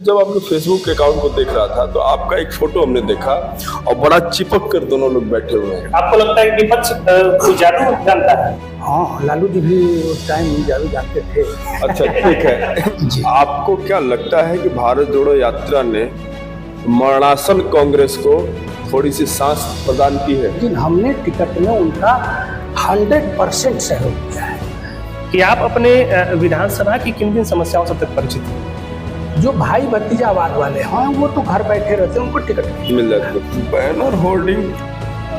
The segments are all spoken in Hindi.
जब आपने फेसबुक अकाउंट को देख रहा था तो आपका एक फोटो हमने देखा और बड़ा चिपक कर दोनों लोग बैठे हुए हैं। आपको लगता है कि विपक्ष को जादू जानता है? हाँ, लालू जी भी उस टाइम जादू जानते थे। अच्छा, ठीक है। आपको क्या लगता है कि भारत जोड़ो यात्रा ने मरणासन कांग्रेस को थोड़ी सी सांस प्रदान की है? लेकिन हमने टिकट में उनका 100% सहयोग किया है। कि आप अपने विधानसभा की किन किन समस्याओं से तक परिचित हैं? जो भाई भतीजावाद वाले हैं वो तो घर बैठे रहते हैं, उनको टिकट मिल जाती है। बैनर होर्डिंग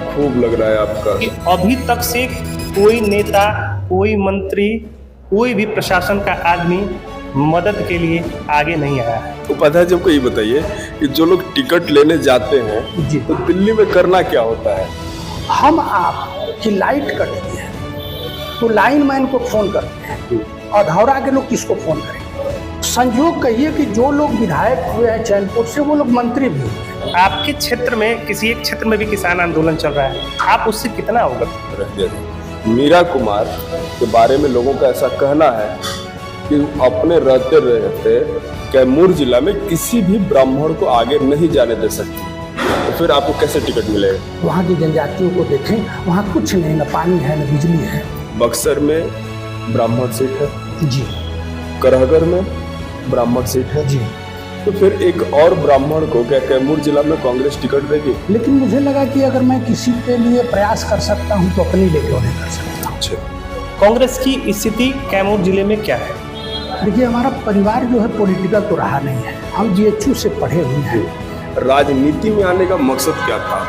खूब लग रहा है आपका। कि अभी तक से कोई नेता, कोई मंत्री, कोई भी प्रशासन का आदमी मदद के लिए आगे नहीं आया है। उपाध्याय जी, हमको ये बताइए कि जो लोग टिकट लेने जाते हैं जी, तो दिल्ली में करना क्या होता है? हम आप की लाइट कटती है तो लाइन मैन को फोन करते हैं, और धौरा के लोग किसको फोन करेंगे? संयोग कहिए कि जो लोग विधायक हुए हैं चैनपुर से, वो लोग मंत्री भी हुए। आपके क्षेत्र में किसी एक क्षेत्र में भी किसान आंदोलन चल रहा है, आप उससे कितना अवगत? रह गया। मीरा कुमार के बारे में लोगों का ऐसा कहना है कि अपने रहते रहते कैमूर जिला में किसी भी ब्राह्मण को आगे नहीं जाने दे सकती, तो फिर आपको कैसे टिकट मिलेगा? वहाँ की जनजातियों को देखें, वहाँ कुछ नहीं, न पानी है न बिजली है। बक्सर में ब्राह्मण सीट है जी, करहगर में ब्राह्मण सीट है जी। तो फिर एक और ब्राह्मण को क्या कैमूर जिला में कांग्रेस टिकट देगी? लेकिन मुझे लगा कि अगर मैं किसी के लिए प्रयास कर सकता हूँ तो अपने लिए क्यों नहीं कर सकता हूँ। अच्छा, कांग्रेस की स्थिति कैमूर जिले में क्या है? देखिए, हमारा परिवार जो है पॉलिटिकल तो रहा नहीं है, हम जीएचयू से पढ़े हुए हैं। राजनीति में आने का मकसद क्या था?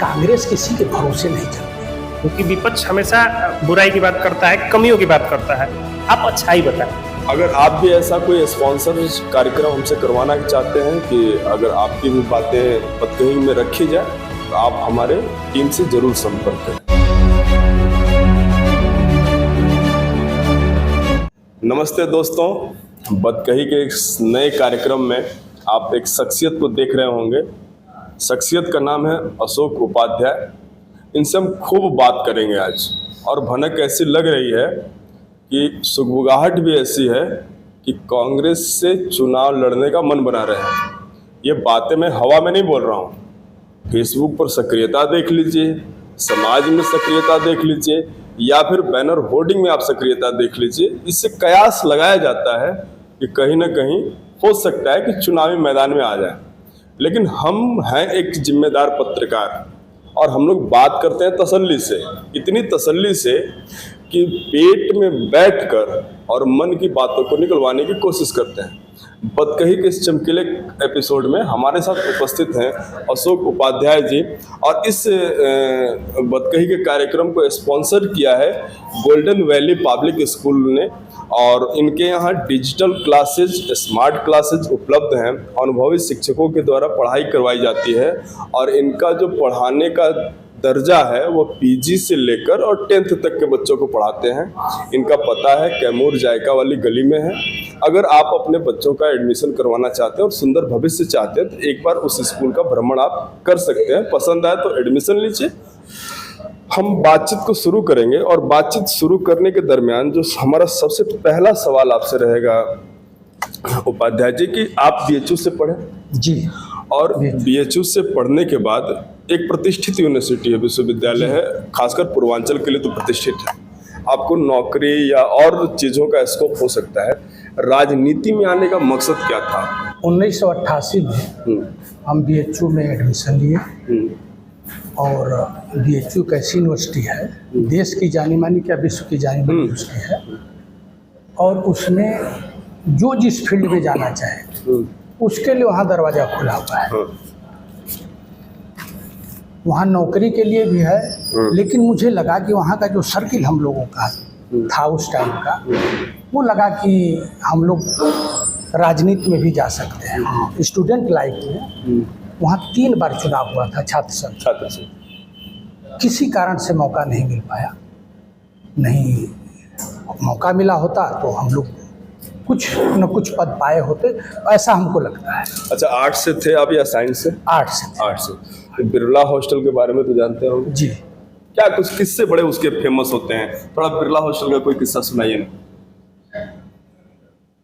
कांग्रेस किसी के भरोसे नहीं चलती। क्योंकि विपक्ष हमेशा बुराई की बात करता है, कमियों की बात करता है, आप अच्छाई बताएं। अगर आप भी ऐसा कोई स्पॉन्सर कार्यक्रम हमसे करवाना चाहते हैं कि अगर आपकी भी बातें पतकही में रखी जाए तो आप हमारे टीम से जरूर संपर्क करें। नमस्ते दोस्तों, बतकही के एक नए कार्यक्रम में आप एक शख्सियत को देख रहे होंगे। शख्सियत का नाम है अशोक उपाध्याय। इनसे हम खूब बात करेंगे आज, और भनक ऐसी लग रही है कि सुगबुगाहट भी ऐसी है कि कांग्रेस से चुनाव लड़ने का मन बना रहे हैं। ये बातें मैं हवा में नहीं बोल रहा हूँ। फेसबुक पर सक्रियता देख लीजिए, समाज में सक्रियता देख लीजिए, या फिर बैनर होर्डिंग में आप सक्रियता देख लीजिए। इससे कयास लगाया जाता है कि कहीं ना कहीं हो सकता है कि चुनावी मैदान में आ जाए। लेकिन हम हैं एक जिम्मेदार पत्रकार, और हम लोग बात करते हैं तसल्ली से, इतनी तसल्ली से कि पेट में बैठकर और मन की बातों को निकलवाने की कोशिश करते हैं। बतकही के इस चमकीले एपिसोड में हमारे साथ उपस्थित हैं अशोक उपाध्याय जी, और इस बतकही के कार्यक्रम को स्पॉन्सर किया है गोल्डन वैली पब्लिक स्कूल ने, और इनके यहाँ डिजिटल क्लासेज, स्मार्ट क्लासेज उपलब्ध हैं। अनुभवी शिक्षकों के द्वारा पढ़ाई करवाई जाती है, और इनका जो पढ़ाने का दर्जा है वो पीजी से लेकर और 10th तक के बच्चों को पढ़ाते हैं। इनका पता है कैमूर जायका वाली गली में है। अगर आप अपने बच्चों का एडमिशन करवाना चाहते हैं और सुंदर भविष्य चाहते हैं तो एक बार उस स्कूल का भ्रमण आप कर सकते हैं। पसंद आए तो एडमिशन लीजिए। हम बातचीत को शुरू करेंगे, और बातचीत शुरू करने के दरमियान जो हमारा सबसे पहला सवाल आपसे रहेगा उपाध्याय जी, कि आप बीएचयू से पढ़े जी, और बीएचयू से पढ़ने के बाद एक प्रतिष्ठित यूनिवर्सिटी है, विश्वविद्यालय है, खासकर पूर्वांचल के लिए तो प्रतिष्ठित है। आपको नौकरी या और चीज़ों का स्कोप हो सकता है। राजनीति में आने का मकसद क्या था? 1988 में हम बीएचयू में एडमिशन लिए, और बीएचयू एक ऐसी यूनिवर्सिटी है, देश की जानी मानी क्या विश्व की जानी मानी यूनिवर्सिटी है, और उसमें जो जिस फील्ड में जाना चाहे उसके लिए वहाँ दरवाज़ा खुला हुआ है। वहाँ नौकरी के लिए भी है, लेकिन मुझे लगा कि वहाँ का जो सर्किल हम लोगों का था उस टाइम का, वो लगा कि हम लोग राजनीति में भी जा सकते हैं। स्टूडेंट लाइफ में वहाँ 3 बार चुनाव हुआ था छात्र संघ। किसी कारण से मौका नहीं मिल पाया। नहीं मौका मिला होता तो हम लोग कुछ न कुछ पद पाए होते, ऐसा हमको लगता है। अच्छा, आर्ट्स से थे आप या साइंस से? आर्ट्स से। आर्ट्स से। बिरला हॉस्टल के बारे में तो जानते हो जी। क्या कुछ किस्से बड़े उसके फेमस होते हैं? थोड़ा बिरला हॉस्टल का कोई किस्सा सुनाइए ना।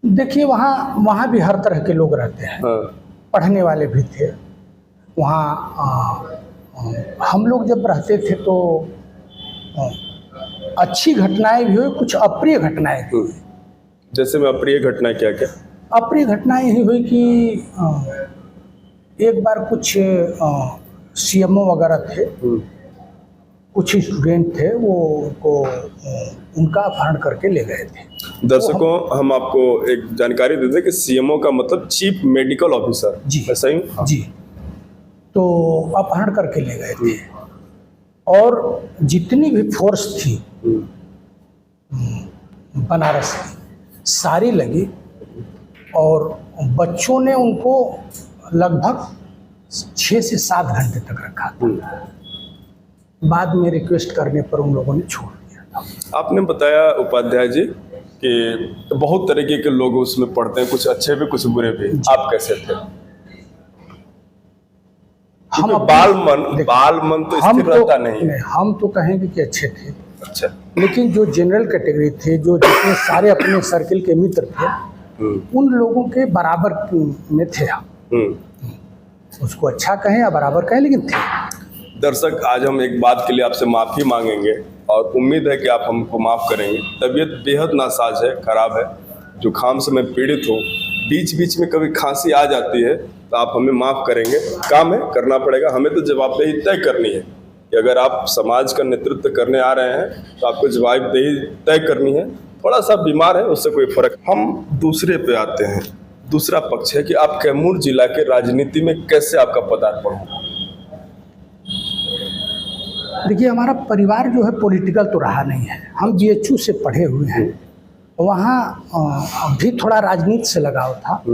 देखिए वहाँ भी हर तरह के लोग रहते हैं। हाँ। पढ़ने वाले भी थे वहाँ। हम लोग जब रहते थे तो अच्छी घटनाएं भी हुई, कुछ अप्रिय घटनाएं भी हुई। जैसे में अप्रिय घटना क्या क्या? अप्रिय घटनाएं यही हुई कि एक बार कुछ सीएमओ वगैरह थे, कुछ स्टूडेंट थे, वो उनका अपहरण करके ले गए थे। दर्शकों, हम आपको एक जानकारी देते हैं कि सीएमओ का मतलब चीफ मेडिकल ऑफिसर। जी, ऐसा ही? हाँ। जी। तो अपहरण करके ले गए थे और जितनी भी फोर्स थी बनारस की सारी लगी और बच्चों ने उनको लगभग 6 से 7 घंटे तक रखा था। बाद में रिक्वेस्ट करने पर उन लोगों ने छोड़ दिया था। आपने बताया उपाध्याय जी कि बहुत तरीके के लोग उसमें पढ़ते हैं, कुछ अच्छे भी कुछ बुरे भी। आप कैसे थे? हम बाल मन तो स्थिर रहता नहीं। हम तो कहेंगे कि अच्छे थे। अच्छा। लेकिन जो जनरल कैटेगरी थे, जो जितने सारे अपने सर्किल के मित्र थे, उन लोगों के बराबर में थे हम। उसको अच्छा कहें या बराबर कहें, लेकिन थे। दर्शक, आज हम एक बात के लिए आपसे माफ़ी मांगेंगे और उम्मीद है कि आप हमको माफ़ करेंगे। तबीयत बेहद नासाज है, ख़राब है, जुकाम से मैं पीड़ित हूँ। बीच बीच में कभी खांसी आ जाती है तो आप हमें माफ़ करेंगे। काम है, करना पड़ेगा। हमें तो जवाबदेही तय करनी है कि अगर आप समाज का नेतृत्व करने आ रहे हैं तो आपको जवाबदेही तय करनी है। थोड़ा सा बीमार है, उससे कोई फ़र्क। हम दूसरे पे आते हैं। दूसरा पक्ष है कि आप कैमूर जिला के राजनीति में कैसे आपका पदार्पण हुआ? देखिए, हमारा परिवार जो है पॉलिटिकल तो रहा नहीं है। हम बीएचयू से पढ़े हुए हैं। वहाँ भी थोड़ा राजनीति से लगाव था।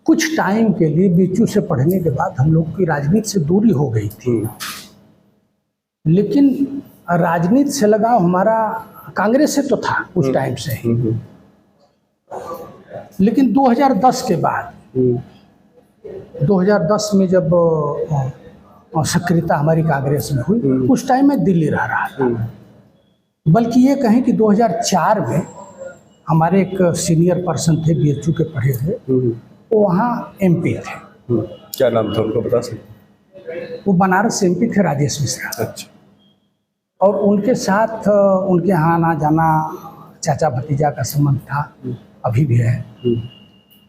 कुछ टाइम के लिए बीएचयू से पढ़ने के बाद हम लोग की राजनीति से दूरी हो गई थी। लेकिन राजनीति से लगाव हमारा कांग्रेस से तो था उस टाइम से ही। लेकिन 2010 के बाद 2010 में जब सक्रियता हमारी कांग्रेस में हुई, उस टाइम में दिल्ली रह रहा था। बल्कि ये कहें कि 2004 में हमारे एक सीनियर पर्सन थे बीएचयू के पढ़े हुए, वो वहाँ एमपी थे। क्या नाम था उनको, बता सकते? वो बनारस से एमपी थे, राजेश मिश्रा। अच्छा। और उनके साथ उनके यहाँ आना जाना, चाचा भतीजा का संबंध था, अभी भी है।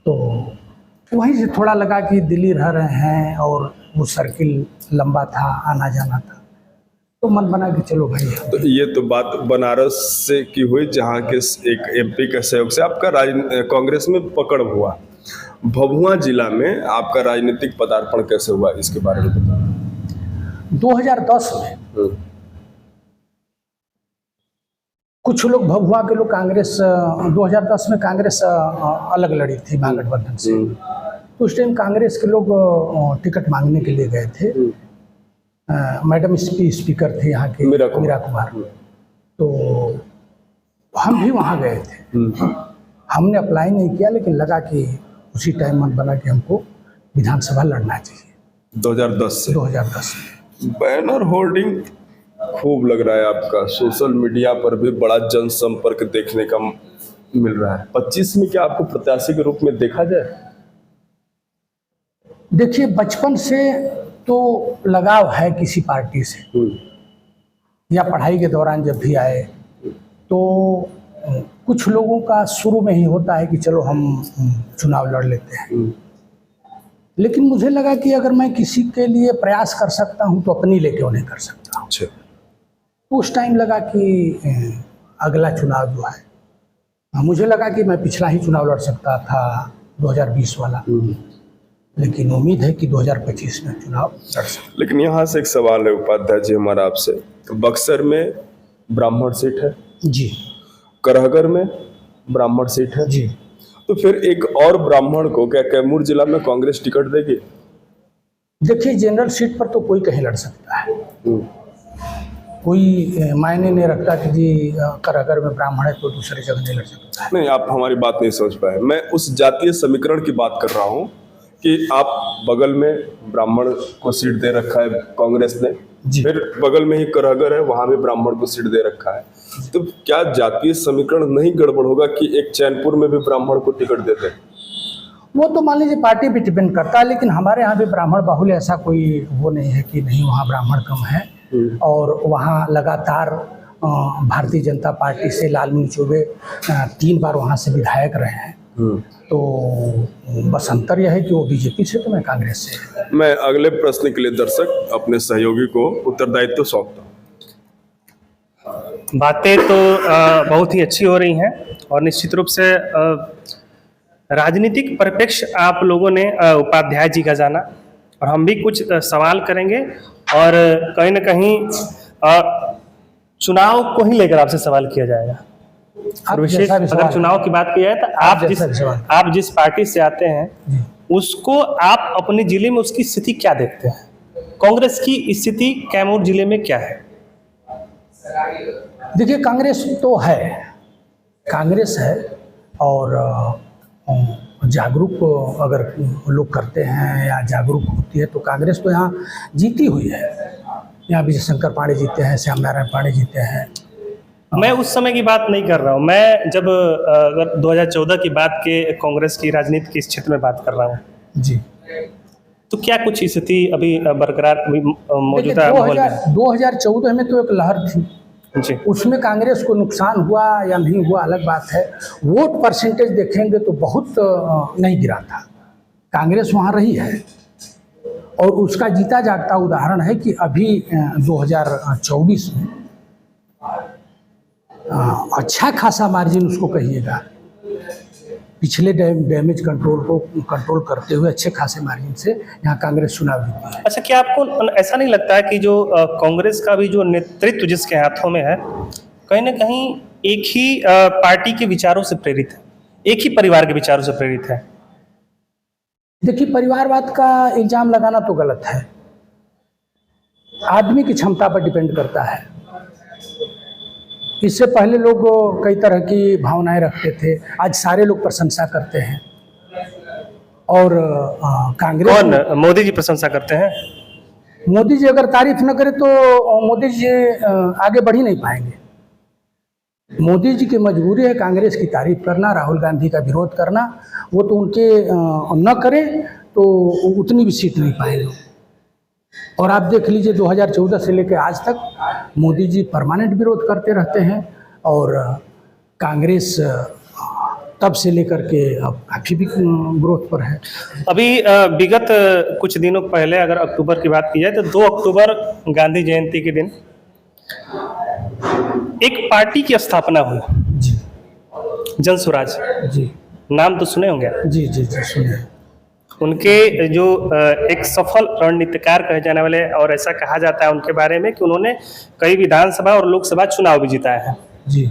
तो वहीं से थोड़ा लगा कि दिल्ली रह रहे हैं और वो सर्किल लंबा था, आना जाना था, तो मन बना कि चलो भाई। तो ये तो बात बनारस से की हुई, जहाँ के एक एमपी के सहयोग से आपका कांग्रेस में पकड़ हुआ। भभुआ जिला में आपका राजनीतिक पदार्पण कैसे हुआ, इसके बारे में बताओ। 2010 में कुछ लोग, भभुआ के लोग कांग्रेस, 2010 में कांग्रेस अलग लड़ी थी महागठबंधन से। तो उस टाइम कांग्रेस के लोग टिकट मांगने के लिए गए थे। मैडम स्पीकर थे यहाँ के, मीरा कुमार। तो हम भी वहाँ गए थे। हमने अप्लाई नहीं किया, लेकिन लगा कि उसी टाइम मन बना कि हमको विधानसभा लड़ना चाहिए। 2010 से 2010 में बैनर होर्डिंग खूब लग रहा है आपका। सोशल मीडिया पर भी बड़ा जनसंपर्क देखने का मिल रहा है। 25 में क्या आपको प्रत्याशी के रूप में देखा जाए? देखिए, बचपन से तो लगाव है किसी पार्टी से, या पढ़ाई के दौरान जब भी आए तो कुछ लोगों का शुरू में ही होता है कि चलो हम चुनाव लड़ लेते हैं। लेकिन मुझे लगा कि अगर मैं किसी के लिए प्रयास कर सकता हूं तो अपनी लिए क्यों नहीं कर सकता हूं। तो उस टाइम लगा कि अगला चुनाव जो है, मुझे लगा कि मैं पिछला ही चुनाव लड़ सकता था 2020 वाला, लेकिन उम्मीद है कि 2025 में चुनाव लड़ सकता। लेकिन यहाँ से एक सवाल है उपाध्याय जी हमारा आपसे। बक्सर में ब्राह्मण सीट है जी, करहगर में ब्राह्मण सीट है जी, तो फिर एक और ब्राह्मण को क्या कैमूर जिला में कांग्रेस टिकट देगी? देखिए, जनरल सीट पर तो कोई कहीं लड़ सकता है। कोई मायने नहीं रखता कि जी करहगर में ब्राह्मण है तो दूसरी जगह नहीं लड़ सकता है। नहीं, आप हमारी बात नहीं समझ पाए। मैं उस जातीय समीकरण की बात कर रहा हूँ कि आप बगल में ब्राह्मण को सीट दे रखा है कांग्रेस ने, जी। फिर बगल में ही करहगर है, वहां भी ब्राह्मण को सीट दे रखा है। तो क्या जातीय समीकरण नहीं गड़बड़ होगा कि एक चैनपुर में भी ब्राह्मण को टिकट देते? वो तो मान लीजिए पार्टी पे डिपेंड करता है, लेकिन हमारे यहाँ भी ब्राह्मण बाहुल्य ऐसा कोई वो नहीं है कि नहीं वहाँ ब्राह्मण कम है। और वहाँ लगातार भारतीय जनता पार्टी से लालमी चौबे 3 बार वहाँ से विधायक रहे हैं। तो बस अंतर यह है कि वो बीजेपी से तो मैं कांग्रेस से। मैं अगले प्रश्न के लिए दर्शक अपने सहयोगी को उत्तरदायित्व सौंपता हूँ। बातें तो बहुत ही अच्छी हो रही हैं और निश्चित रूप से राजनीतिक परिप्रेक्ष्य आप लोगों ने उपाध्याय जी का जाना, और हम भी कुछ सवाल करेंगे और कहीं ना कहीं चुनाव को ही लेकर आपसे सवाल किया जाएगा। और विशेष अगर चुनाव की बात की जाए तो आप जिस पार्टी से आते हैं उसको आप अपने जिले में उसकी स्थिति क्या देखते हैं? कांग्रेस की स्थिति कैमूर जिले में क्या है? देखिए, कांग्रेस तो है, कांग्रेस है और जागरूक अगर लोग करते हैं या जागरूक होती है तो कांग्रेस तो यहाँ जीती हुई है। यहाँ विजय शंकर पांडे जीते हैं, श्याम नारायण पांडे जीते हैं। मैं उस समय की बात नहीं कर रहा हूँ, मैं जब अगर 2014 की बात के कांग्रेस की राजनीति के इस क्षेत्र में बात कर रहा हूँ जी। तो क्या कुछ स्थिति अभी बरकरार मौजूदा माहौल में? 2014 में तो एक लहर थी जी। उसमें कांग्रेस को नुकसान हुआ या नहीं हुआ अलग बात है। वोट परसेंटेज देखेंगे तो बहुत नहीं गिरा था, कांग्रेस वहाँ रही है। और उसका जीता जागता उदाहरण है कि अभी 2024 में अच्छा खासा मार्जिन उसको कहिएगा, पिछले डैमेज कंट्रोल को कंट्रोल करते हुए अच्छे खासे मार्जिन से यहाँ कांग्रेस चुनाव जीती है। अच्छा, क्या आपको ऐसा नहीं लगता है कि जो कांग्रेस का भी जो नेतृत्व जिसके हाथों में है कहीं ना कहीं एक ही पार्टी के विचारों से प्रेरित है, एक ही परिवार के विचारों से प्रेरित है? देखिए, परिवारवाद का इल्जाम लगाना तो गलत है, आदमी की क्षमता पर डिपेंड करता है। इससे पहले लोग कई तरह की भावनाएं रखते थे, आज सारे लोग प्रशंसा करते हैं। और कांग्रेस कौन? मोदी जी प्रशंसा करते हैं? मोदी जी अगर तारीफ न करे तो मोदी जी आगे बढ़ ही नहीं पाएंगे। मोदी जी की मजबूरी है कांग्रेस की तारीफ करना, राहुल गांधी का विरोध करना। वो तो उनके न करे तो उतनी भी सीट नहीं पाएंगे। और आप देख लीजिए 2014 से लेकर आज तक मोदी जी परमानेंट विरोध करते रहते हैं और कांग्रेस तब से लेकर के अब काफी भी ग्रोथ पर है। अभी विगत कुछ दिनों पहले अगर अक्टूबर की बात की जाए तो 2 अक्टूबर गांधी जयंती के दिन एक पार्टी की स्थापना हुई जी, जन स्वराज जी, नाम तो सुने होंगे? जी जी जी सुनिए। उनके जो एक सफल रणनीतिकार कहे जाने वाले, और ऐसा कहा जाता है उनके बारे में कि उन्होंने कई विधानसभा और लोकसभा चुनाव भी जिताए हैं जी।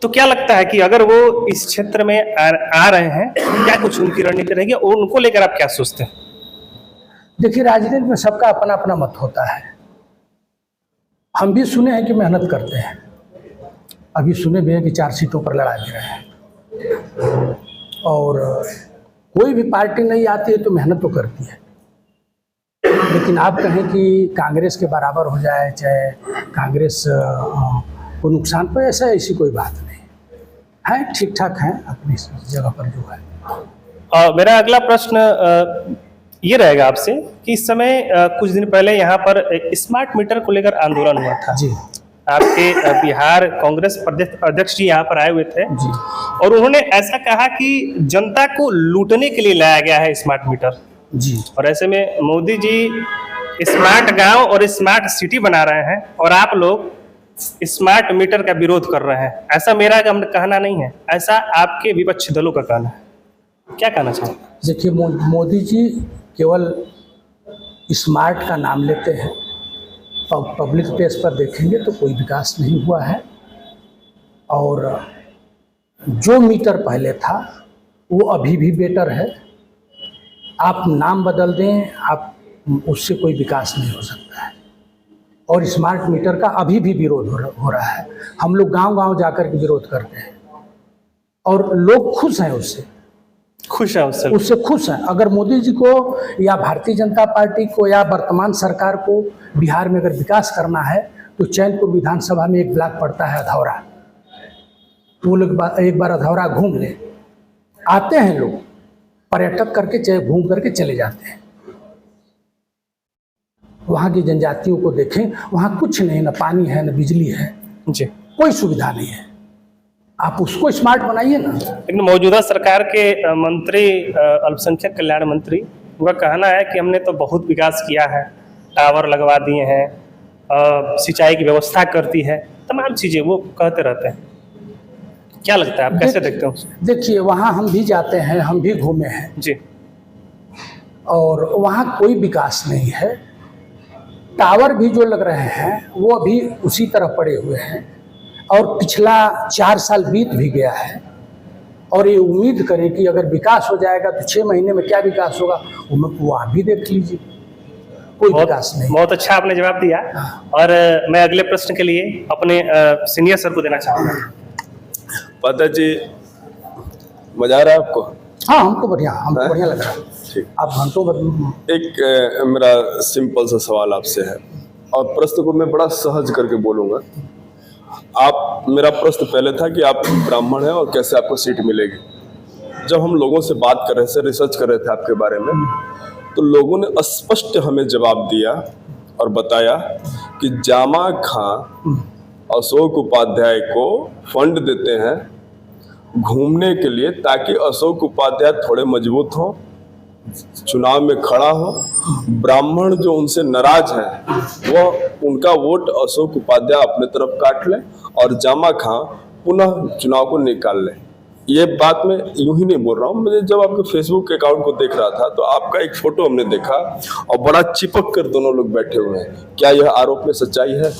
तो क्या लगता है कि अगर वो इस क्षेत्र में आ रहे हैं, क्या कुछ उनकी रणनीति रहेगी और उनको लेकर आप क्या सोचते हैं? देखिए, राजनीति में सबका अपना अपना मत होता है। हम भी सुने हैं कि मेहनत करते हैं, अभी सुने भी हैं कि 4 सीटों पर लड़ा भी रहे हैं। और कोई भी पार्टी नहीं आती है तो मेहनत तो करती है, लेकिन आप कहें कि कांग्रेस के बराबर हो जाए, चाहे कांग्रेस को नुकसान पाए, ऐसी कोई बात नहीं है। ठीक ठाक है अपनी जगह पर जो है। मेरा अगला प्रश्न ये रहेगा आपसे कि इस समय कुछ दिन पहले यहाँ पर स्मार्ट मीटर को लेकर आंदोलन हुआ था जी। आपके बिहार कांग्रेस प्रदेश अध्यक्ष जी यहाँ पर आए हुए थे जी। और उन्होंने ऐसा कहा कि जनता को लूटने के लिए लाया गया है स्मार्ट मीटर जी। और ऐसे में मोदी जी स्मार्ट गांव और स्मार्ट सिटी बना रहे हैं और आप लोग स्मार्ट मीटर का विरोध कर रहे हैं। ऐसा मेरा कहना नहीं है, ऐसा आपके विपक्षी दलों का कहना है। क्या कहना चाहिए? देखिए, मोदी जी केवल स्मार्ट का नाम लेते हैं, पब्लिक प्लेस पर देखेंगे तो कोई विकास नहीं हुआ है। और जो मीटर पहले था वो अभी भी बेटर है। आप नाम बदल दें, आप उससे कोई विकास नहीं हो सकता है। और स्मार्ट मीटर का अभी भी विरोध हो रहा है। हम लोग गांव-गांव जाकर के विरोध करते हैं और लोग खुश हैं उससे। खुश है उससे? उससे खुश हैं। अगर मोदी जी को या भारतीय जनता पार्टी को या वर्तमान सरकार को बिहार में अगर विकास करना है तो चैनपुर विधानसभा में एक ब्लॉक पड़ता है अधौरा, वो लोग एक बार अधौरा घूम ले। आते हैं लोग पर्यटक करके चाहे घूम करके चले जाते हैं। वहाँ की जनजातियों को देखें, वहाँ कुछ नहीं, न पानी है न बिजली है जी, कोई सुविधा नहीं है। आप उसको स्मार्ट बनाइए ना। लेकिन मौजूदा सरकार के मंत्री अल्पसंख्यक कल्याण मंत्री, उनका कहना है कि हमने तो बहुत विकास किया है, टावर लगवा दिए हैं, सिंचाई की व्यवस्था करती है, तमाम चीज़ें वो कहते रहते हैं। क्या लगता है, आप कैसे देखते हो? देखिए वहाँ हम भी जाते हैं, हम भी घूमे हैं जी, और वहाँ कोई विकास नहीं है। टावर भी जो लग रहे हैं वो अभी उसी तरह पड़े हुए हैं और पिछला 4 साल बीत भी गया है। और ये उम्मीद करें कि अगर विकास हो जाएगा तो 6 महीने में क्या विकास होगा, वो आप भी देख लीजिए, कोई विकास नहीं। बहुत अच्छा आपने जवाब दिया। और मैं अगले प्रश्न के लिए अपने सीनियर सर को देना चाहूँगा। पता जी, मजा आ रहा है आपको? हाँ, हमको बढ़िया लग रहा है। ठीक, आप घंटों भर। एक मेरा सिंपल सा सवाल आपसे है और प्रश्न को मैं बड़ा सहज करके बोलूँगा। आप, मेरा प्रश्न पहले था कि आप ब्राह्मण हैं और कैसे आपको सीट मिलेगी। जब हम लोगों से बात कर रहे थे, रिसर्च कर रहे थे आपके बारे में, तो लोगों ने स्पष्ट हमें जवाब दिया और बताया कि जामा खां अशोक उपाध्याय को फंड देते हैं घूमने के लिए ताकि अशोक उपाध्याय थोड़े मजबूत हों, चुनाव में खड़ा हो। ब्राह्मण जो उनसे नाराज हैं वो उनका वोट अशोक उपाध्याय अपने तरफ काट लें और जामा खां पुनः चुनाव को निकाल लें। ये बात मैं यूं ही नहीं बोल रहा हूँ। मुझे जब आपके फेसबुक अकाउंट को देख रहा था तो आपका एक फोटो हमने देखा और बड़ा चिपक कर दोनों लोग बैठे हुए हैं। क्या यह आरोप में सच्चाई है?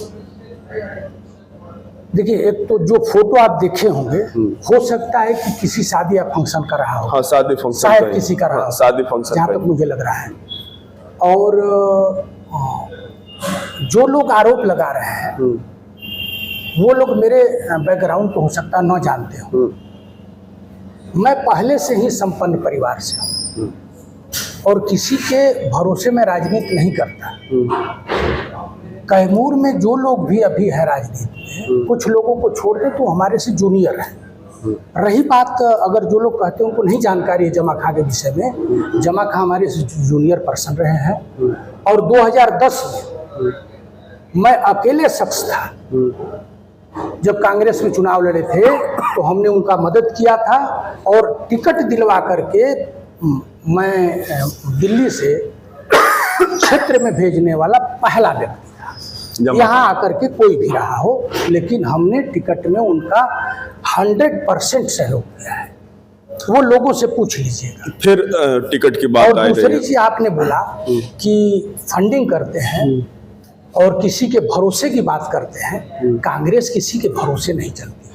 देखिए, एक तो जो फोटो आप देखे होंगे हो सकता है कि किसी शादी या फंक्शन का रहा हो। हाँ, शादी फंक्शन, शायद किसी का रहा हो, शादी फंक्शन, जहाँ तक मुझे लग रहा है। और जो लोग आरोप लगा रहे हैं वो लोग मेरे बैकग्राउंड को हो सकता है न जानते हो। मैं पहले से ही संपन्न परिवार से हूँ और किसी के भरोसे में राजनीति नहीं करता। कैमूर में जो लोग भी अभी है राजनीति में, कुछ लोगों को छोड़ दे तो हमारे से जूनियर है। रही बात, अगर जो लोग कहते हैं उनको नहीं जानकारी है जमा खां के विषय में, जमा खां हमारे से जूनियर पर्सन रहे हैं। और 2010 में मैं अकेले शख्स था, जब कांग्रेस में चुनाव लड़े थे तो हमने उनका मदद किया था और टिकट दिलवा करके मैं दिल्ली से क्षेत्र में भेजने वाला पहला व्यक्ति था। यहाँ आकर के कोई भी रहा हो, लेकिन हमने टिकट में उनका 100% सहयोग किया है। वो लोगों से पूछ लीजिएगा। फिर टिकट की बात और दूसरी चीज आपने बोला कि फंडिंग करते हैं और किसी के भरोसे की बात करते हैं। कांग्रेस किसी के भरोसे नहीं चलती।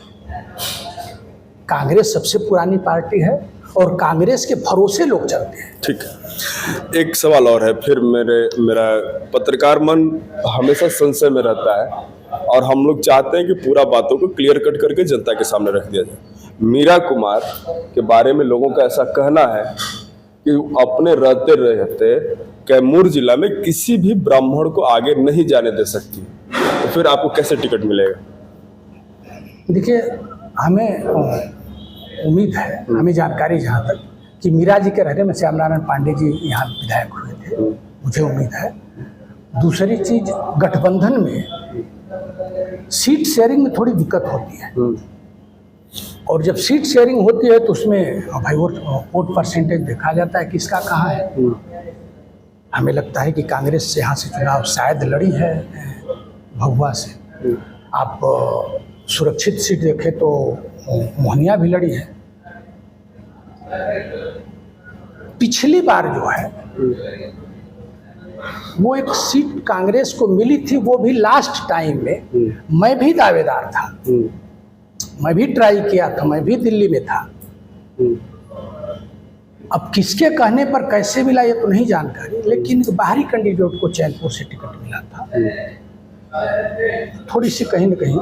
कांग्रेस सबसे पुरानी पार्टी है और कांग्रेस के भरोसे लोग चलते हैं। ठीक है, एक सवाल और है फिर। मेरा पत्रकार मन हमेशा संशय में रहता है और हम लोग चाहते हैं कि पूरा बातों को क्लियर कट करके जनता के सामने रख दिया जाए। मीरा कुमार के बारे में लोगों का ऐसा कहना है कि अपने रहते रहते कैमूर जिला में किसी भी ब्राह्मण को आगे नहीं जाने दे सकती, तो फिर आपको कैसे टिकट मिलेगा? देखिए, हमें उम्मीद है, हमें जानकारी जहाँ तक कि मीरा जी के रहने में श्याम नारायण पांडे जी यहाँ विधायक हुए थे, मुझे उम्मीद है। दूसरी चीज, गठबंधन में सीट शेयरिंग में थोड़ी दिक्कत होती है और जब सीट शेयरिंग होती है तो उसमें भाई वोट परसेंटेज देखा जाता है किसका कहाँ है। हमें लगता है कि कांग्रेस से यहाँ से चुनाव शायद लड़ी है भभुआ से। आप सुरक्षित सीट देखें तो मोहनिया भी लड़ी है। पिछली बार जो है वो एक सीट कांग्रेस को मिली थी, वो भी लास्ट टाइम में। मैं भी दावेदार था, मैं भी ट्राई किया था, मैं भी दिल्ली में था। अब किसके कहने पर कैसे मिला ये तो नहीं जानकारी, लेकिन बाहरी कैंडिडेट को चैनपुर से टिकट मिला था। थोड़ी सी कहीं न कहीं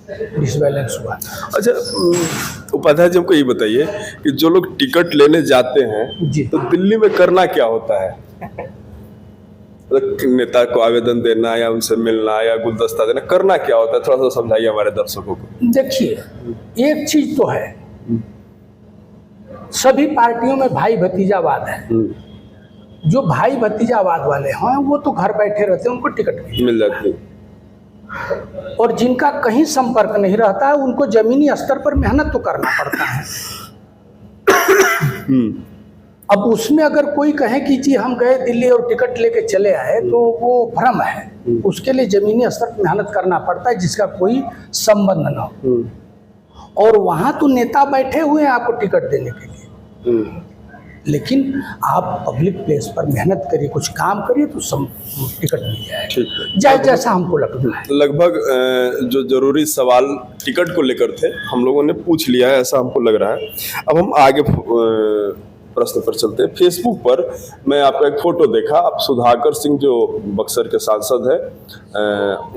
डिसबैलेंस हुआ। अच्छा, उपाध्याय जी हमको ये बताइए कि जो लोग टिकट लेने जाते हैं जी। तो दिल्ली में करना क्या होता है? मतलब नेता को आवेदन देना या उनसे मिलना या गुलदस्ता देना, करना क्या होता है? थोड़ा सा समझाइए हमारे दर्शकों को। देखिए, एक चीज तो है, सभी पार्टियों में भाई भतीजावाद है। जो भाई भतीजावाद वाले हैं वो तो घर बैठे रहते हैं, उनको टिकट मिल जाती है। और जिनका कहीं संपर्क नहीं रहता है उनको जमीनी स्तर पर मेहनत तो करना पड़ता है। अब उसमें अगर कोई कहे कि जी हम गए दिल्ली और टिकट लेके चले आए तो वो भ्रम है। उसके लिए जमीनी स्तर पर मेहनत करना पड़ता है जिसका कोई संबंध न हो। और वहां तो नेता बैठे हुए हैं आपको टिकट देने के लिए, लेकिन आप पब्लिक प्लेस पर मेहनत करिए, कुछ काम करिए तो टिकट मिल जाएगा, जैसा हमको लगता है। लगभग जो जरूरी सवाल टिकट को लेकर थे हम लोगों ने पूछ लिया है, ऐसा हमको लग रहा है। अब हम आगे प्रश्न पर चलते हैं। फेसबुक पर मैं आपका एक फोटो देखा, आप सुधाकर सिंह जो बक्सर के सांसद है,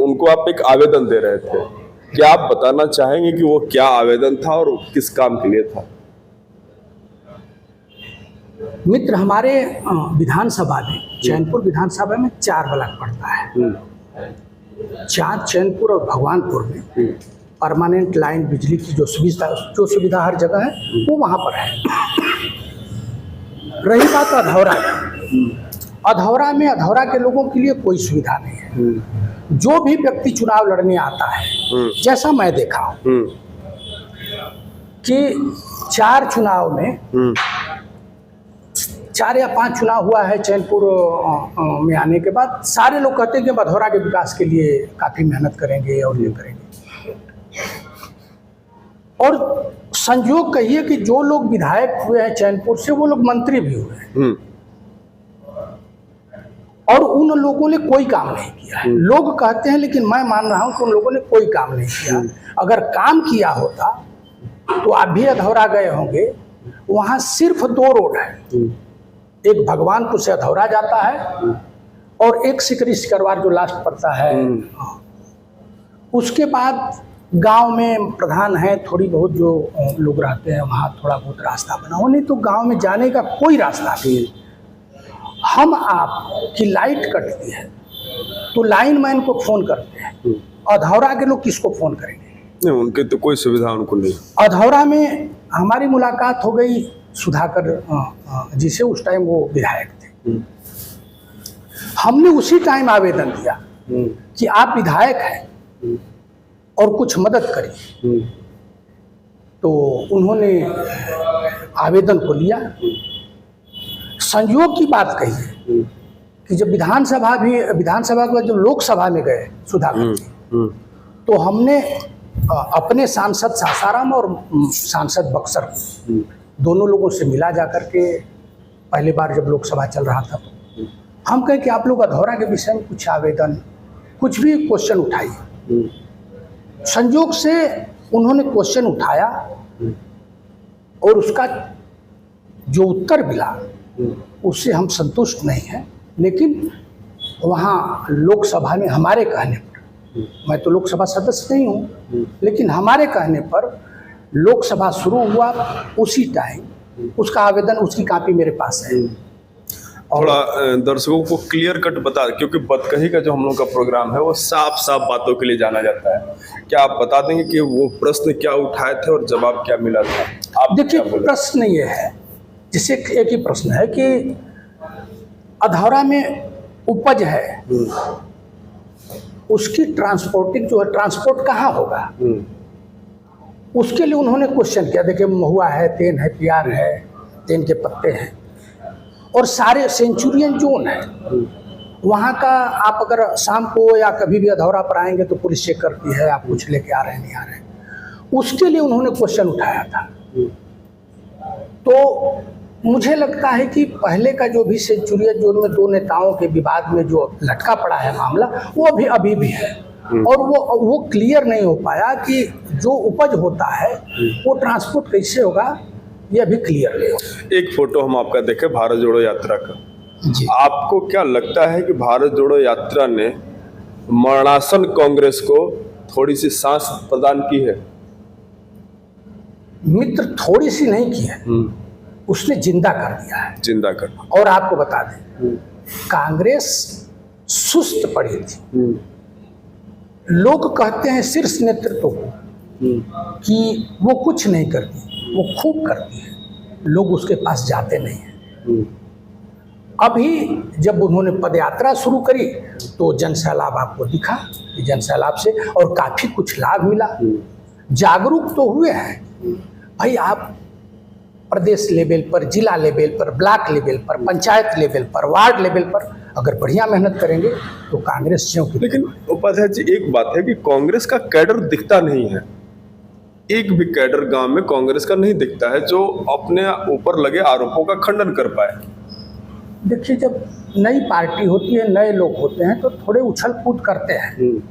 उनको आप एक आवेदन दे रहे थे। क्या आप बताना चाहेंगे कि वो क्या आवेदन था और किस काम के लिए था? मित्र, हमारे विधानसभा में, चैनपुर विधानसभा में 4 ब्लॉक पड़ता है। 4 चैनपुर और भगवानपुर में परमानेंट लाइन बिजली की जो सुविधा हर जगह है वो वहाँ पर है। रही बात अधौरा की, अधौरा में अधौरा के लोगों के लिए कोई सुविधा नहीं है। जो भी व्यक्ति चुनाव लड़ने आता है, जैसा मैं देखा हूँ कि 4 चुनाव में 4 या 5 चुनाव हुआ है चैनपुर में आने के बाद, सारे लोग कहते हैं कि अधौरा के विकास के लिए काफ़ी मेहनत करेंगे और ये करेंगे। और संयोग कहिए कि जो लोग विधायक हुए हैं चैनपुर से वो लोग मंत्री भी हुए हैं और उन लोगों ने कोई काम नहीं किया है। लोग कहते हैं, लेकिन मैं मान रहा हूं कि उन लोगों ने कोई काम नहीं किया। अगर काम किया होता तो आप भी अधौरा गए होंगे। वहां सिर्फ 2 रोड है, एक भगवानपुर से अधौरा जाता है और एक सिकरी सिकरवार जो लास्ट पड़ता है। उसके बाद गांव में प्रधान है, थोड़ी बहुत जो लोग रहते हैं वहाँ थोड़ा बहुत रास्ता बना हो, नहीं तो गांव में जाने का कोई रास्ता नहीं। हम आप की लाइट कटती है तो लाइनमैन को फोन करते हैं, अधौरा के लोग किसको फोन करेंगे? नहीं, उनके तो कोई सुविधा उनको नहीं। अधौरा में हमारी मुलाकात हो गई सुधाकर जी से, उस टाइम वो विधायक थे। हमने उसी टाइम आवेदन दिया कि आप विधायक हैं और कुछ मदद करिए। तो उन्होंने आवेदन को लिया। संयोग की बात कही कि जब विधानसभा के बाद जब लोकसभा में गए सुधाकर जी, तो हमने अपने सांसद सासाराम और सांसद बक्सर दोनों लोगों से मिला जाकर के, पहली बार जब लोकसभा चल रहा था। हम कहें कि आप लोग अधौरा के विषय में कुछ आवेदन, कुछ भी क्वेश्चन उठाइए। संयोग से उन्होंने क्वेश्चन उठाया और उसका जो उत्तर मिला उससे हम संतुष्ट नहीं हैं। लेकिन वहाँ लोकसभा में हमारे कहने पर, मैं तो लोकसभा सदस्य नहीं हूँ, लेकिन हमारे कहने पर लोकसभा शुरू हुआ, उसी टाइम उसका आवेदन, उसकी कॉपी मेरे पास है। थोड़ा दर्शकों को क्लियर कट बता, क्योंकि बतकही का जो हम लोग का प्रोग्राम है वो साफ साफ बातों के लिए जाना जाता है। क्या आप बता देंगे कि वो प्रश्न क्या उठाए थे और जवाब क्या मिला था? आप देखिए, प्रश्न ये है, जैसे एक ही प्रश्न है कि अधौरा में उपज है, उसकी ट्रांसपोर्टिंग जो है, ट्रांसपोर्ट कहाँ होगा, उसके लिए उन्होंने क्वेश्चन किया। देखिए, महुआ है, तेन है, प्यार है, तेन के पत्ते हैं और सारे सेंचुरियन जोन है वहाँ का। आप अगर शाम को या कभी भी अधौरा पर आएंगे तो पुलिस चेक करती है आप कुछ लेके आ रहे हैं नहीं आ रहे हैं। उसके लिए उन्होंने क्वेश्चन उठाया था। तो मुझे लगता है कि पहले का जो भी सेंचुरियन जोन में 2 नेताओं के विवाद में जो लटका पड़ा है मामला, वो भी अभी भी है और वो क्लियर नहीं हो पाया कि जो उपज होता है वो ट्रांसपोर्ट कैसे होगा, ये अभी क्लियर नहीं हो। एक फोटो हम आपका देखें भारत जोड़ो यात्रा का जी। आपको क्या लगता है कि भारत जोड़ो यात्रा ने मरणासन कांग्रेस को थोड़ी सी सांस प्रदान की है? मित्र थोड़ी सी नहीं की है, उसने जिंदा कर दिया है। जिंदा कर। और आपको बता दें, कांग्रेस सुस्त पड़ी थी। लोग कहते हैं शीर्ष नेतृत्व को कि वो कुछ नहीं करती, वो खूब करती है, लोग उसके पास जाते नहीं हैं। अभी जब उन्होंने पदयात्रा शुरू करी तो जनसैलाब आपको दिखा, जनसैलाब से और काफी कुछ लाभ मिला। जागरूक तो हुए हैं भाई। आप प्रदेश लेवल पर, जिला लेवल पर, ब्लॉक लेवल पर, पंचायत लेवल पर, वार्ड लेवल पर अगर बढ़िया मेहनत करेंगे तो कांग्रेस क्यों की। लेकिन उपाध्याय जी, एक बात है कि कांग्रेस का कैडर दिखता नहीं है। एक भी कैडर गांव में कांग्रेस का नहीं दिखता है जो अपने ऊपर लगे आरोपों का खंडन कर पाए। देखिए, जब नई पार्टी होती है, नए लोग होते हैं तो थोड़े उछल कूद करते हैं,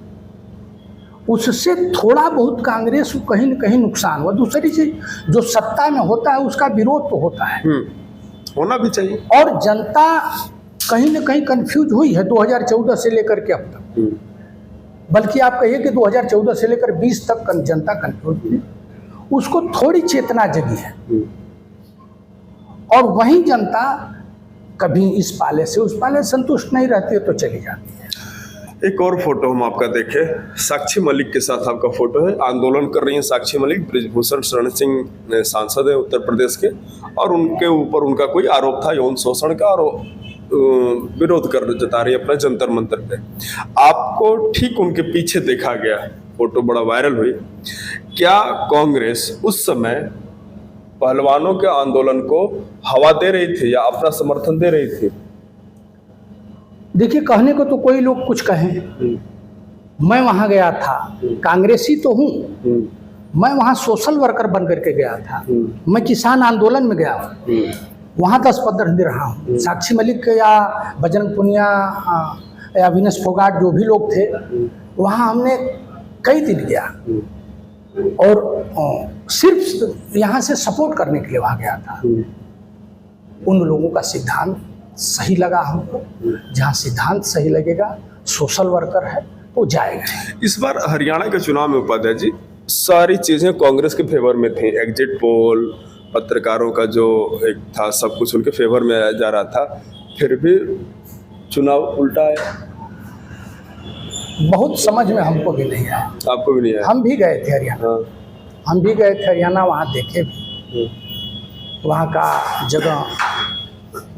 उससे थोड़ा बहुत कांग्रेस को कहीं न कहीं नुकसान हुआ। दूसरी चीज, जो सत्ता में होता है उसका विरोध तो होता है, होना भी चाहिए। और जनता कहीं न कहीं कंफ्यूज हुई है 2014 से लेकर के अब तक। बल्कि आप कहिए कि 2014 से लेकर 20 तक जनता कंफ्यूज थी, उसको थोड़ी चेतना जगी है। और वहीं जनता कभी इस पाले से उस पाले संतुष्ट नहीं रहती है तो चली जाती है। एक और फोटो हम आपका देखें, साक्षी मलिक के साथ आपका फोटो है। आंदोलन कर रही हैं साक्षी मलिक, ब्रिजभूषण शरण सिंह सांसद है उत्तर प्रदेश के, और उनके ऊपर उनका कोई आरोप था यौन शोषण का, और विरोध कर जता रही है अपना जंतर मंतर पे। आपको ठीक उनके पीछे देखा गया, फोटो बड़ा वायरल हुई। क्या कांग्रेस उस समय पहलवानों के आंदोलन को हवा दे रही थी या अपना समर्थन दे रही थी? देखिए, कहने को तो कोई लोग कुछ कहें, मैं वहां गया था, कांग्रेसी तो हूँ, मैं वहां सोशल वर्कर बन करके गया था, मैं किसान आंदोलन में गया हूँ, वहां 10-15 दिन रहा हूँ। साक्षी मलिक या बजरंग पुनिया या विनेश फोगाट जो भी लोग थे, वहाँ हमने कई दिन गया और सिर्फ यहाँ से सपोर्ट करने के लिए वहाँ गया था। उन लोगों का सिद्धांत सही लगा हमको, जहाँ सिद्धांत सही लगेगा, सोशल वर्कर है तो जाएगा। इस बार हरियाणा के चुनाव में उपाध्याय जी सारी चीजें कांग्रेस के फेवर में थी। एग्जिट पोल, पत्रकारों का जो एक था, सब कुछ उनके फेवर में जा रहा था, फिर भी चुनाव उल्टा है। बहुत समझ में हमको भी नहीं आया। आपको भी नहीं आया? हम भी गए थे हरियाणा। हाँ। हम भी गए थे हरियाणा, वहाँ देखे भी, वहाँ का जगह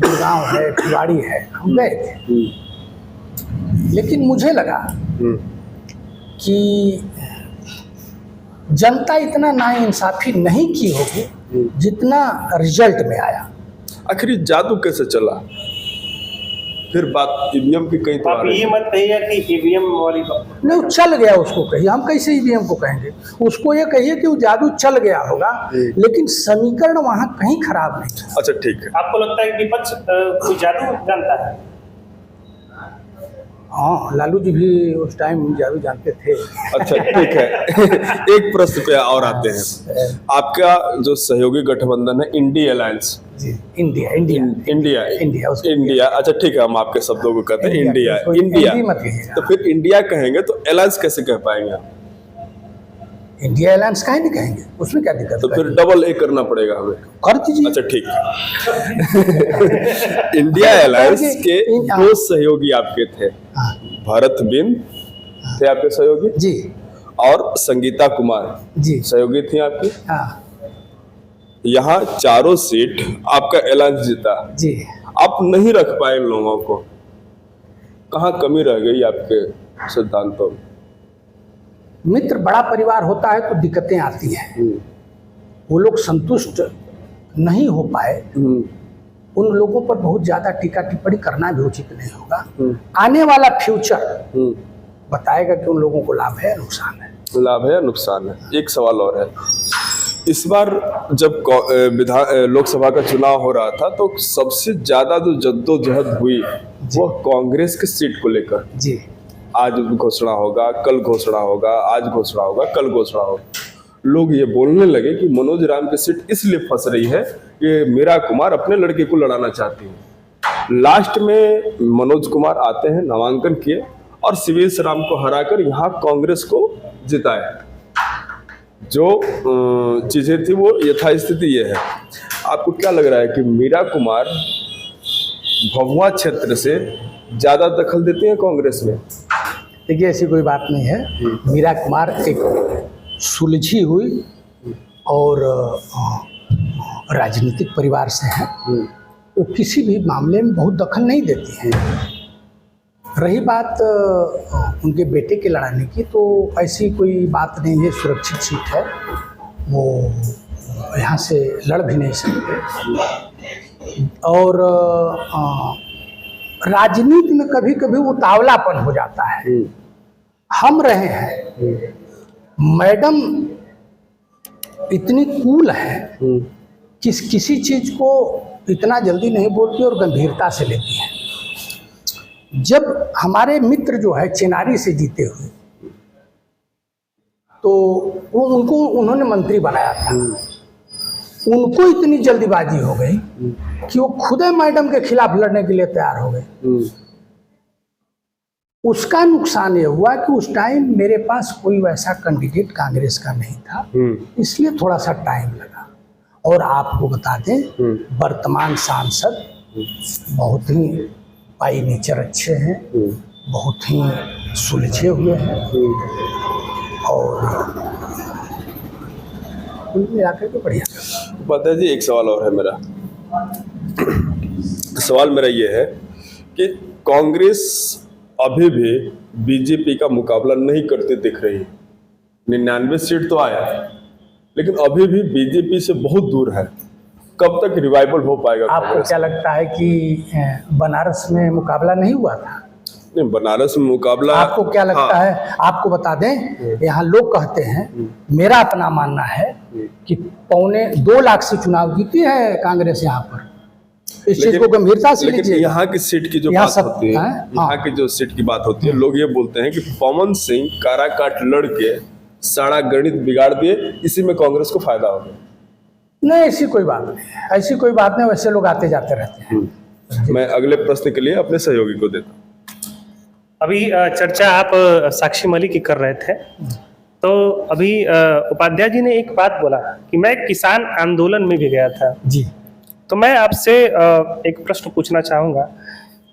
गुड़गांव है, भिवाड़ी है, हम गए थे। लेकिन मुझे लगा कि जनता इतना नाइंसाफी नहीं की होगी जितना रिजल्ट में आया। आखिर जादू कैसे चला? फिर बात ईवीएम की कहीं तो आप ये मत कहिए कि ईवीएम वाली बात नहीं, चल गया उसको कहिए, हम कैसे ईवीएम को कहेंगे, उसको ये कहिए कि वो जादू चल गया होगा, लेकिन समीकरण वहाँ कहीं खराब नहीं था। अच्छा, ठीक है। आपको लगता है कि विपक्ष कोई जादू जानता है? हाँ, लालू जी भी उस टाइम जादू जानते थे। अच्छा, ठीक है। एक प्रश्न पे और आते हैं। आपका जो सहयोगी गठबंधन है इंडिया अलायंस, जी, इंडिया। अच्छा, ठीक है, हम आपके शब्दों को कहते हैं इंडिया। मत कहिएगा। तो फिर इंडिया कहेंगे तो अलायंस कैसे कह पाएंगे आप? इंडिया अलायंस काहे नहीं कहेंगे, उसमें क्या दिक्कत? तो फिर डबल ए करना पड़ेगा हमें। कर दीजिए। अच्छा, ठीक है। इंडिया अलायंस के दो सहयोगी आपके थे, भरत बिंद थे आपके सहयोगी जी, और संगीता कुमार जी सहयोगी थी आपकी। हाँ यहाँ चारों सीट आपका अलायंस जीता जी। आप नहीं रख पाए इन लोगों को, कहाँ कमी रह गई आपके सिद्धांतों में? मित्र, बड़ा परिवार होता है तो दिक्कतें आती हैं। वो लोग संतुष्ट नहीं हो पाए, उन लोगों पर बहुत ज्यादा टीका टिप्पणी करना भी उचित नहीं होगा। आने वाला फ्यूचर बताएगा कि उन लोगों को लाभ है या नुकसान है। लाभ है या नुकसान है। एक सवाल और है, इस बार जब लोकसभा का चुनाव हो रहा था तो सबसे ज्यादा जो जद्दोजहद हुई वो कांग्रेस के सीट को लेकर। जी, आज घोषणा होगा, कल घोषणा होगा, आज घोषणा होगा, कल घोषणा होगा। लोग ये बोलने लगे कि मनोज राम की सीट इसलिए फंस रही है कि मीरा कुमार अपने लड़के को लड़ाना चाहती है। लास्ट में मनोज कुमार आते हैं, नामांकन किए और शिवेश राम को हराकर यहाँ कांग्रेस को जिताए। जो चीज़ें थी वो यथास्थिति ये है। आपको क्या लग रहा है कि मीरा कुमार भभुआ क्षेत्र से ज़्यादा दखल देती हैं कांग्रेस में? देखिए, ऐसी कोई बात नहीं है। मीरा कुमार एक सुलझी हुई और राजनीतिक परिवार से हैं। वो किसी भी मामले में बहुत दखल नहीं देती हैं। रही बात उनके बेटे के लड़ाने की, तो ऐसी कोई बात नहीं है। सुरक्षित सीट है, वो यहाँ से लड़ भी नहीं सकते। और राजनीति में कभी कभी उतावलापन हो जाता है। हम रहे हैं, मैडम इतनी कूल है कि किसी चीज़ को इतना जल्दी नहीं बोलती और गंभीरता से लेती है। जब हमारे मित्र जो है चिनारी से जीते हुए, तो वो उन्होंने मंत्री बनाया था। उनको इतनी जल्दीबाजी हो गई कि वो खुद मैडम के खिलाफ लड़ने के लिए तैयार हो गए। उसका नुकसान ये हुआ कि उस टाइम मेरे पास कोई वैसा कैंडिडेट कांग्रेस का नहीं था, इसलिए थोड़ा सा टाइम लगा। और आपको बता दें, वर्तमान सांसद बहुत ही पाई नेचर अच्छे हैं, बहुत ही सुलझे हुए हैं और कुल मिलाकर के बढ़िया। पता है जी, एक सवाल और है मेरा। सवाल मेरा ये है कि कांग्रेस अभी भी बीजेपी का मुकाबला नहीं करती दिख रही। 99 सीट तो आया, लेकिन अभी भी बीजेपी से बहुत दूर है। कब तक रिवाइवल हो पाएगा? आपको क्या लगता है कि बनारस में मुकाबला नहीं हुआ था? नहीं, बनारस में मुकाबला। आपको क्या लगता है? आपको बता दें, यहाँ लोग कहते हैं, मेरा अपना मानना है कि 2.25 लाख से चुनाव जीती है कांग्रेस यहाँ पर। इस चीज को गंभीरता से लीजिए। यहाँ की सीट की जो बात होती है, यहाँ की जो सीट की बात होती है, लोग ये बोलते हैं कि पवन सिंह काराकाट लड़के सारा गणित बिगाड़ दिए, इसी में कांग्रेस को फायदा हो गया। नहीं, ऐसी कोई बात नहीं, ऐसी कोई बात नहीं। वैसे लोग आते जाते रहते हैं। मैं अगले प्रश्न के लिए अपने सहयोगी को देता हूँ। अभी चर्चा आप साक्षी मलिक की कर रहे थे, तो अभी उपाध्याय जी ने एक बात बोला कि मैं किसान आंदोलन में भी गया था जी। तो मैं आपसे एक प्रश्न पूछना चाहूँगा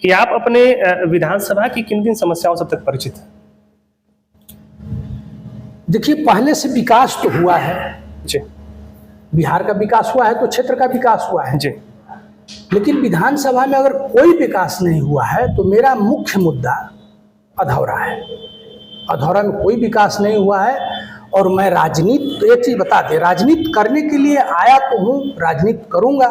कि आप अपने विधानसभा की किन किन समस्याओं से अब तक परिचित हैं? देखिए, पहले से विकास तो हुआ है जी। बिहार का विकास हुआ है तो क्षेत्र का विकास हुआ है जी। लेकिन विधानसभा में अगर कोई विकास नहीं हुआ है तो मेरा मुख्य मुद्दा अधौरा है। अधौरा में कोई विकास नहीं हुआ है। और मैं राजनीति, तो एक चीज़ बता दें, राजनीति करने के लिए आया तो हूँ, राजनीति करूँगा,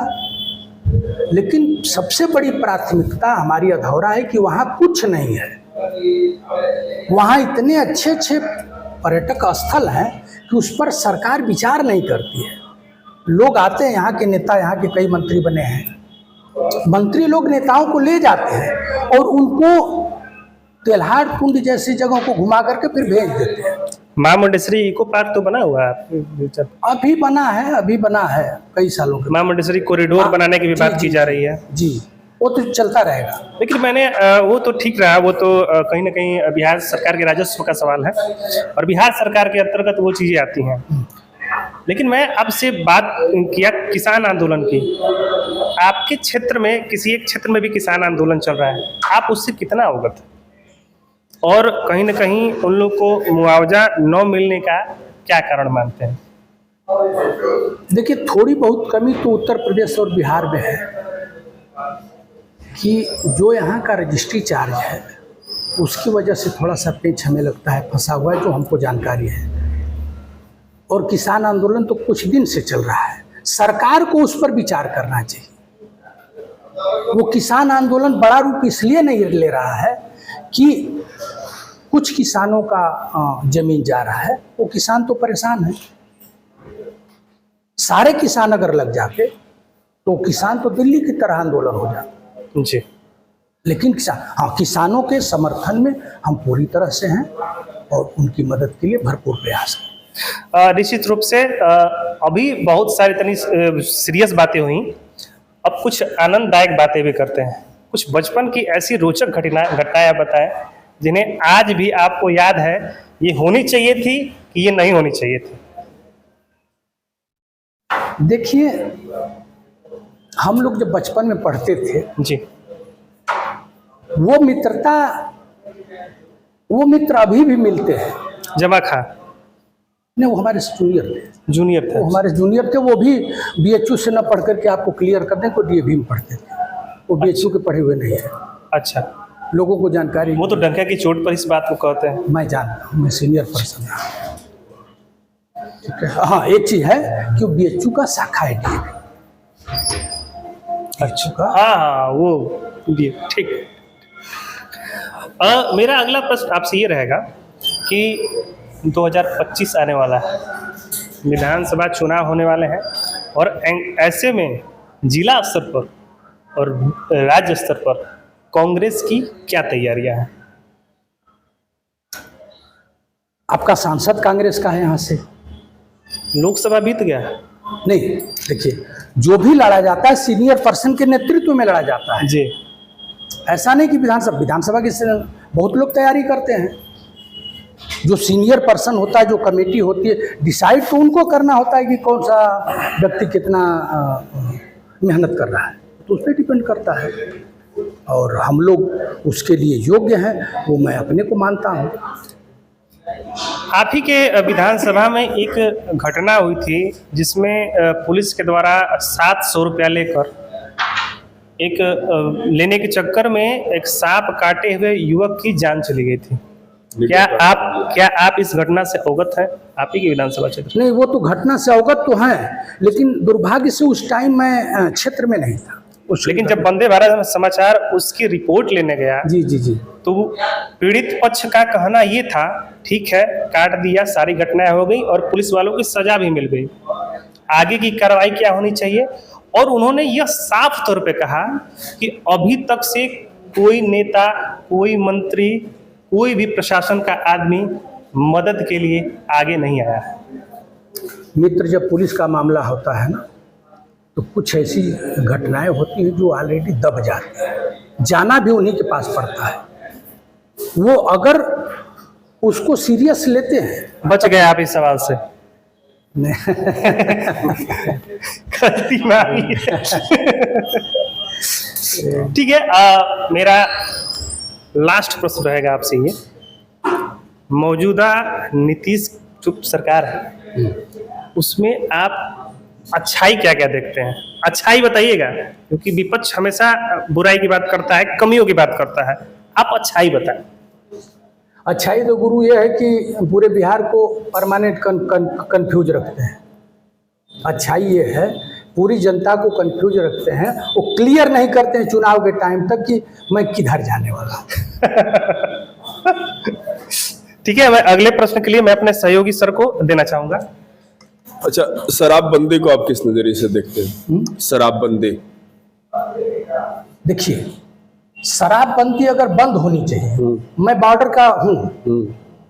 लेकिन सबसे बड़ी प्राथमिकता हमारी अधौरा है कि वहाँ कुछ नहीं है। वहाँ इतने अच्छे अच्छे पर्यटक स्थल हैं कि उस पर सरकार विचार नहीं करती है। लोग आते हैं, यहाँ के नेता, यहाँ के कई मंत्री बने हैं, मंत्री लोग नेताओं को ले जाते हैं और उनको तेल्हाड़ कुंड जैसी जगहों को घुमा करके फिर भेज देते हैं। मां मुंडेश्वरी इको पार्क तो बना हुआ है? अभी बना है कई सालों के। मां मुंडेश्वरी कॉरिडोर बनाने की भी बात की जा रही है। जी, वो तो चलता रहेगा। लेकिन मैंने वो तो ठीक रहा, वो तो कहीं ना कहीं बिहार सरकार के राजस्व का सवाल है और बिहार सरकार के अंतर्गत वो चीज़ें आती हैं। लेकिन मैं आपसे बात किया किसान आंदोलन की। आपके क्षेत्र में, किसी एक क्षेत्र में भी किसान आंदोलन चल रहा है, आप उससे कितना अवगत? और कहीं ना कहीं उन लोग को मुआवजा न मिलने का क्या कारण मानते हैं? देखिए, थोड़ी बहुत कमी तो उत्तर प्रदेश और बिहार में है कि जो यहाँ का रजिस्ट्री चार्ज है उसकी वजह से थोड़ा सा पेच हमें लगता है फंसा हुआ है, जो हमको जानकारी है। और किसान आंदोलन तो कुछ दिन से चल रहा है, सरकार को उस पर विचार करना चाहिए। वो किसान आंदोलन बड़ा रूप इसलिए नहीं ले रहा है कि कुछ किसानों का जमीन जा रहा है, वो किसान तो परेशान है। सारे किसान अगर लग जाते तो किसान तो दिल्ली की तरह आंदोलन हो जाता। जी। लेकिन किसानों के समर्थन में हम पूरी तरह से हैं और उनकी मदद के लिए भरपूर प्रयास करें। निश्चित रूप से अभी बहुत सारी इतनी सीरियस बातें हुई, अब कुछ आनंददायक बातें भी करते हैं। कुछ बचपन की ऐसी रोचक घटनाएं बताएं जिन्हें आज भी आपको याद है ये होनी चाहिए थी कि ये नहीं होनी चाहिए थी? देखिए, हम लोग जब बचपन में पढ़ते थे, जी। वो मित्रता, वो मित्र अभी भी मिलते हैं। जमा खां नहीं, वो हमारे जूनियर थे। जूनियर थे। वो हमारे जूनियर थे, वो भी बीएचयू से न पढ़ करके आपको क्लियर कर दें तो डीएवी में पढ़ते थे। वो बीएचयू के पढ़े हुए नहीं है। अच्छा, लोगों को जानकारी, वो तो डंका की चोट पर इस बात को कहते हैं। मैं जानता हूँ, मैं सीनियर पर्सन हूँ, ठीक है। हाँ, एक चीज़ है कि बीएचयू का शाखा है डीएवी। अच्छा का, हाँ, वो जी, ठीक। मेरा अगला प्रश्न आपसे ये रहेगा कि 2025 आने वाला है, विधानसभा चुनाव होने वाले हैं, और ऐसे में जिला स्तर पर और राज्य स्तर पर कांग्रेस की क्या तैयारियां हैं? आपका सांसद कांग्रेस का है यहाँ से? लोकसभा बीत गया। नहीं, देखिए, जो भी लड़ा जाता है सीनियर पर्सन के नेतृत्व में लड़ा जाता है जी। ऐसा नहीं कि विधानसभा की बहुत लोग तैयारी करते हैं। जो सीनियर पर्सन होता है, जो कमेटी होती है, डिसाइड तो उनको करना होता है कि कौन सा व्यक्ति कितना मेहनत कर रहा है, तो उस पर डिपेंड करता है। और हम लोग उसके लिए योग्य हैं, वो मैं अपने को मानता हूँ। आप ही के विधानसभा में एक घटना हुई थी जिसमें पुलिस के द्वारा 700 रुपया लेकर एक लेने के चक्कर में एक सांप काटे हुए युवक की जान चली गई थी। क्या आप इस घटना से अवगत हैं? आप ही के विधानसभा क्षेत्र? नहीं, वो तो घटना से अवगत तो हैं, लेकिन दुर्भाग्य से उस टाइम मैं क्षेत्र में नहीं था। लेकिन जब वंदे भारत समाचार उसकी रिपोर्ट लेने गया, जी जी जी, तो पीड़ित पक्ष का कहना ये था, ठीक है, काट दिया, सारी घटनाएं हो गई और पुलिस वालों की सजा भी मिल गई, आगे की कार्रवाई क्या होनी चाहिए? और उन्होंने यह साफ तौर पे कहा कि अभी तक से कोई नेता, कोई मंत्री, कोई भी प्रशासन का आदमी मदद के लिए आगे नहीं आया है। मित्र, जब पुलिस का मामला होता है ना, तो कुछ ऐसी घटनाएं होती हैं जो ऑलरेडी दब जाती हैं, जाना भी उन्हीं के पास पड़ता है। वो अगर उसको सीरियस लेते हैं। बच गए आप इस सवाल से। गलती मारी। ठीक है, मेरा लास्ट प्रश्न रहेगा आपसे ये, मौजूदा नीतीश जो सरकार है उसमें आप अच्छाई क्या क्या देखते हैं? अच्छाई बताइएगा, क्योंकि विपक्ष हमेशा बुराई की बात करता है, कमियों की बात करता है, आप अच्छाई बताएं। अच्छाई तो गुरु ये है कि पूरे बिहार को परमानेंट कंफ्यूज रखते हैं। अच्छाई ये है, पूरी जनता को कंफ्यूज रखते हैं, वो क्लियर नहीं करते हैं चुनाव के टाइम तक कि मैं किधर जाने वाला हूँ। ठीक है, मैं अगले प्रश्न के लिए मैं अपने सहयोगी सर को देना चाहूंगा। अच्छा, शराबबंदी को आप किस नजरिए से देखते हैं? शराबबंदी, देखिए, शराबबंदी अगर बंद होनी चाहिए। मैं बॉर्डर का हूँ,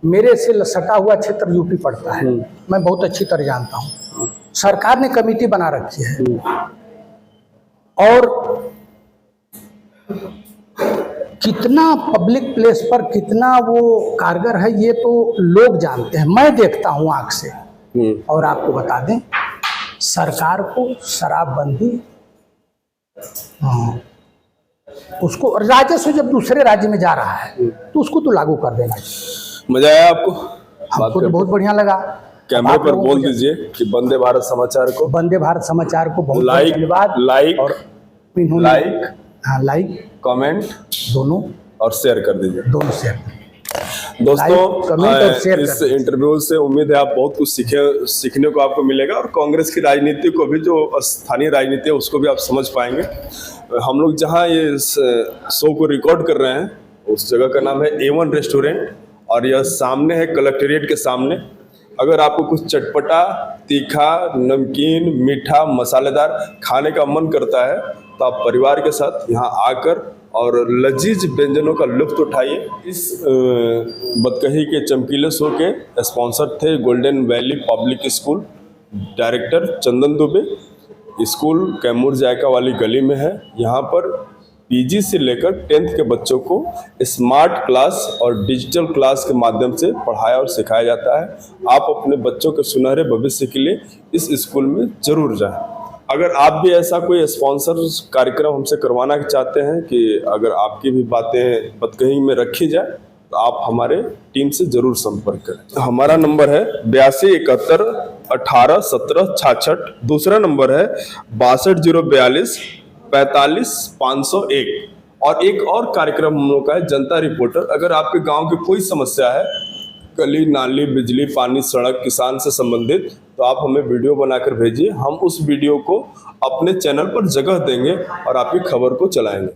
मेरे से सटा हुआ क्षेत्र यूपी पड़ता है, मैं बहुत अच्छी तरह जानता हूँ। सरकार ने कमेटी बना रखी है और कितना पब्लिक प्लेस पर कितना वो कारगर है ये तो लोग जानते हैं, मैं देखता हूँ आँख से। और आपको बता दें, सरकार को शराबबंदी, उसको राजस्व जब दूसरे राज्य में जा रहा है तो उसको तो लागू कर देना चाहिए। मजा आया आपको? हमको तो बहुत बढ़िया लगा। कैमरे पर बोल दीजिए कि वंदे भारत समाचार को, वंदे भारत समाचार को बहुत धन्यवाद, लाइक और लाइक कमेंट दोनों और शेयर कर दीजिए, दोनों शेयर। दोस्तों, इस इंटरव्यू से उम्मीद है आप बहुत कुछ सीखने को आपको मिलेगा और कांग्रेस की राजनीति को भी, जो स्थानीय राजनीति है उसको भी आप समझ पाएंगे। हम लोग जहां ये शो को रिकॉर्ड कर रहे हैं उस जगह का नाम है A1 रेस्टोरेंट और यह सामने है कलेक्ट्रेट के सामने। अगर आपको कुछ चटपटा, तीखा, नमकीन, मीठा, मसालेदार खाने का मन करता है तो आप परिवार के साथ यहाँ आकर और लजीज व्यंजनों का लुत्फ उठाइए। इस बतकही के चमकीले शो के स्पॉन्सर थे Golden Valley Public School, director Chandan Dubey. School Kaimur जायका वाली गली में है। यहाँ पर पीजी से लेकर 10th के बच्चों को स्मार्ट क्लास और डिजिटल क्लास के माध्यम से पढ़ाया और सिखाया जाता है। आप अपने बच्चों के सुनहरे भविष्य के लिए इस स्कूल में जरूर जाएं। अगर आप भी ऐसा कोई स्पॉन्सर कार्यक्रम हमसे करवाना चाहते हैं कि अगर आपकी भी बातें बतकही में रखी जाए तो आप हमारे टीम से जरूर संपर्क करें। हमारा नंबर है 8271 18 17 66। दूसरा नंबर है 62 042 45 501। और एक और कार्यक्रम हम लोग का है जनता रिपोर्टर। अगर आपके गांव की कोई समस्या है, गली नाली बिजली पानी सड़क किसान से संबंधित, तो आप हमें वीडियो बनाकर भेजिए। हम उस वीडियो को अपने चैनल पर जगह देंगे और आपकी खबर को चलाएंगे।